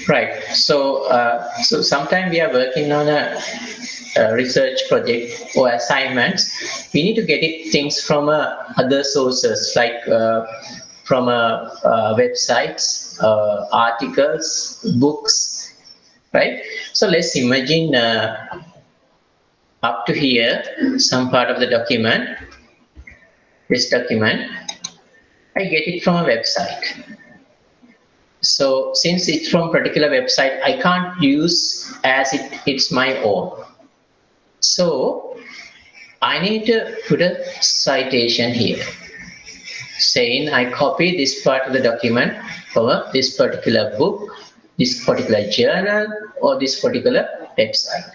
Right. So sometime we are working on a research project or assignments. We need to get it things from other sources, like from websites, articles, books, right? So let's imagine up to here some part of the document. This document, I get it from a website. So since it's from particular website, I can't use as it's my own. So I need to put a citation here saying I copy this part of the document from this particular book, this particular journal, or this particular website.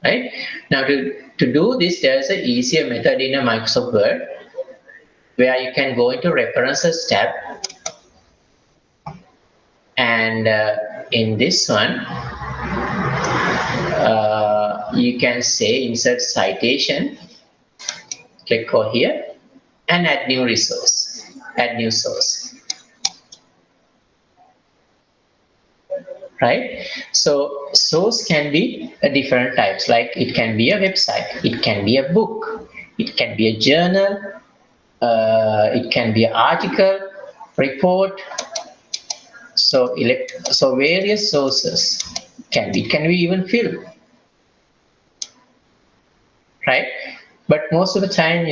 Right? Now to do this, there's an easier method in a Microsoft Word where you can go into References tab, and in this one you can say insert citation, click over here and add new resource, add new source. Right? So source can be a different types, like it can be a website, it can be a book, it can be a journal, it can be an article, report. So various sources can be even film, right? But most of the time,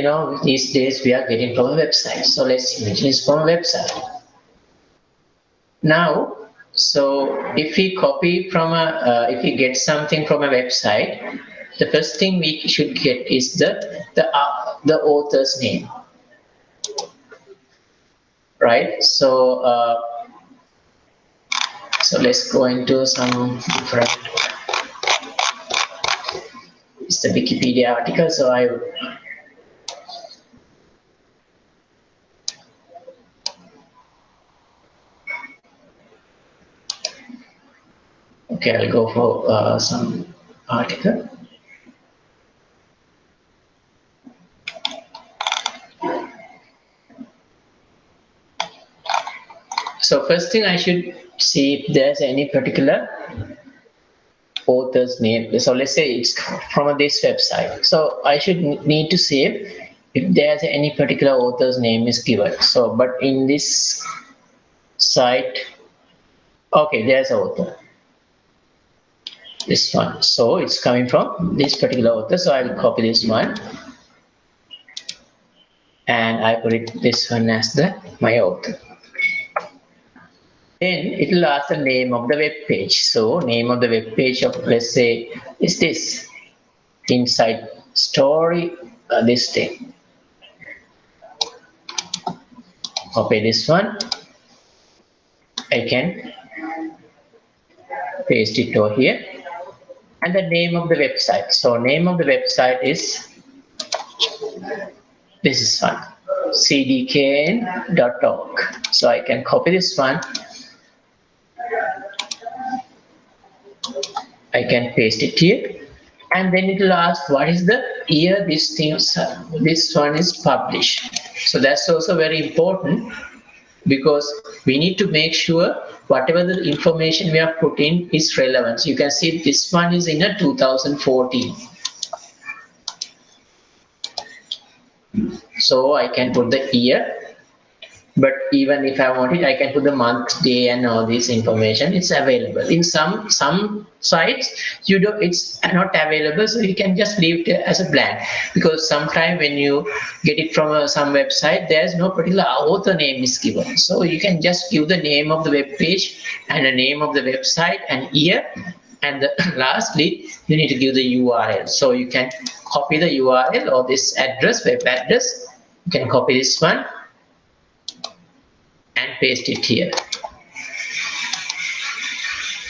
these days we are getting from a website. So let's imagine it's from a website. Now, so if we copy from if we get something from a website, the first thing we should get is the author's name, right? So let's go into some different. It's the Wikipedia article, so okay, I'll go for some article. So first thing I should see if there's any particular author's name. So let's say it's from this website. So I should need to save if there's any particular author's name is given. So, but in this site, okay, there's an author. This one. So it's coming from this particular author. So I'll copy this one. And I put this one as my author. Then it will ask the name of the web page. So name of the web page of, let's say, is this inside story, this thing. Copy this one. I can paste it over here. And the name of the website. So name of the website is this is one, cdkn.org. So I can copy this one. I can paste it here, and then it will ask what is the year this one is published. So that's also very important, because we need to make sure whatever the information we have put in is relevant. So you can see this one is in a 2014. So I can put the year. But even if I want it, I can put the month, day, and all this information. It's available. In some sites, it's not available, so you can just leave it as a blank. Because sometimes when you get it from some website, there's no particular author name is given. So you can just give the name of the web page and the name of the website and year. And lastly, you need to give the URL. So you can copy the URL or this address, web address. You can copy this one and paste it here,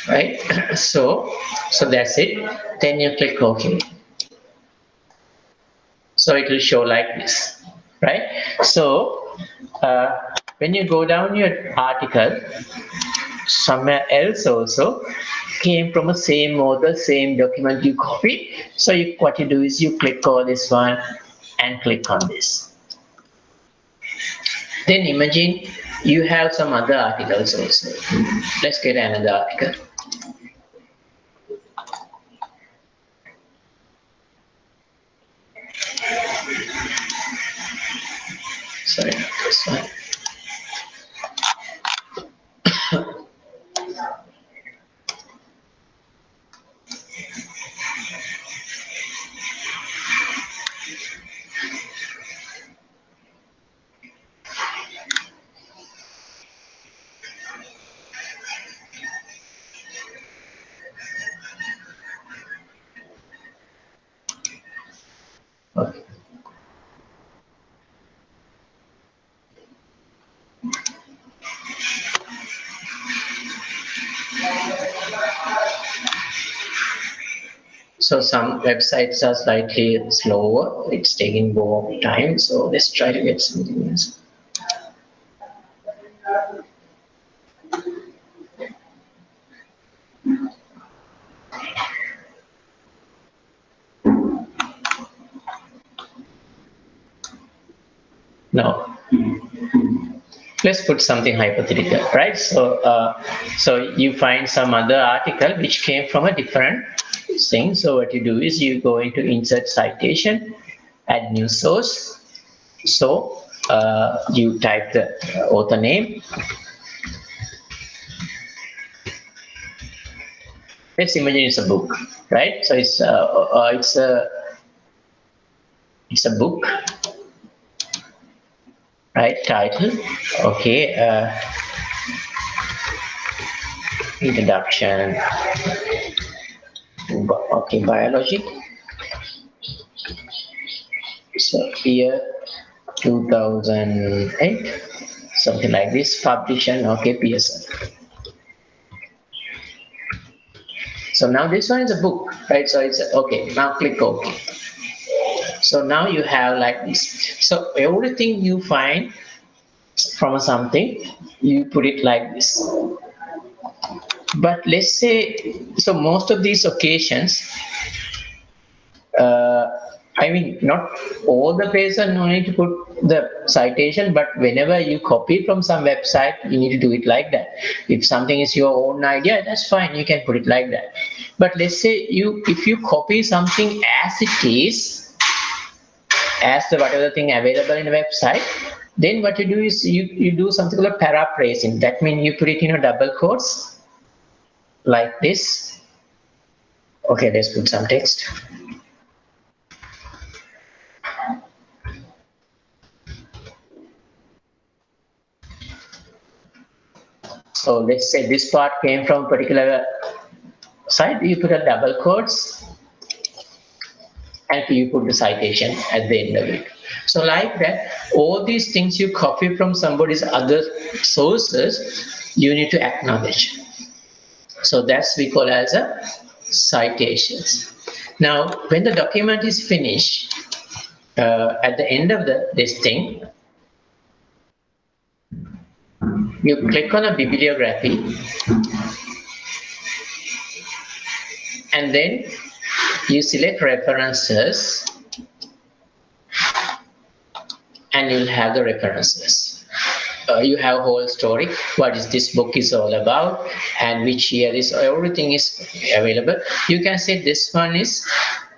right? So that's it. Then you click OK. So it will show like this, right? So when you go down your article, somewhere else also came from the same author, same document you copy. So what you do is you click on this one and click on this. Then imagine you have some other articles also. Let's get another article. Sorry, not this one. Okay. So some websites are slightly slower. It's taking more time. So let's try to get something else. No. Let's put something hypothetical, right? So you find some other article which came from a different thing. So what you do is you go into insert citation, add new source. So you type the author name. Let's imagine it's a book, right? So it's a book, right? Title, okay. Introduction, okay. Biology. So year 2008, something like this. Publication, okay. PSL. So now this one is a book, right? So it's okay. Now click OK. So now you have like this. So everything you find from something, you put it like this. But let's say, so most of these occasions, I mean, not all the places no need to put the citation, but whenever you copy from some website, you need to do it like that. If something is your own idea, that's fine, you can put it like that. But let's say if you copy something as it is, as the whatever thing available in the website, then what you do is you do something called paraphrasing. That means you put it in a double quotes like this. Okay, let's put some text. So let's say this part came from a particular site, you put a double quotes and you put the citation at the end of it. So like that, all these things you copy from somebody's other sources, you need to acknowledge. So that's we call as a citations. Now, when the document is finished, at the end of this thing, you click on a bibliography and then you select references and you'll have the references. You have whole story, what is this book is all about and which year is, everything is available. You can say this one is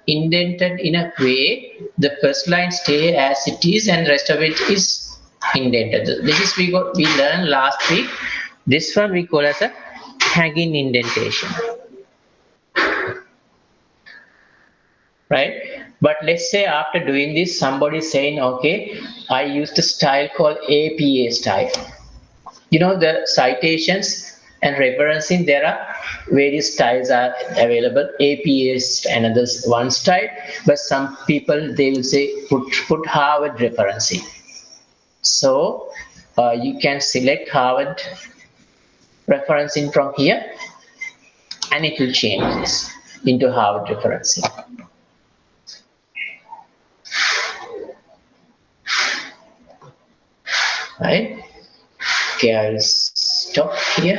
indented in a way the first line stay as it is and rest of it is indented. This is we learned last week. This one we call as a hanging indentation, right? But let's say after doing this, somebody is saying, okay, I used a style called APA style. You know, the citations and referencing, there are various styles are available. APA is another one style, but some people, they will say put Harvard referencing. So you can select Harvard referencing from here and it will change this into Harvard referencing. Right? Okay, I'll stop here.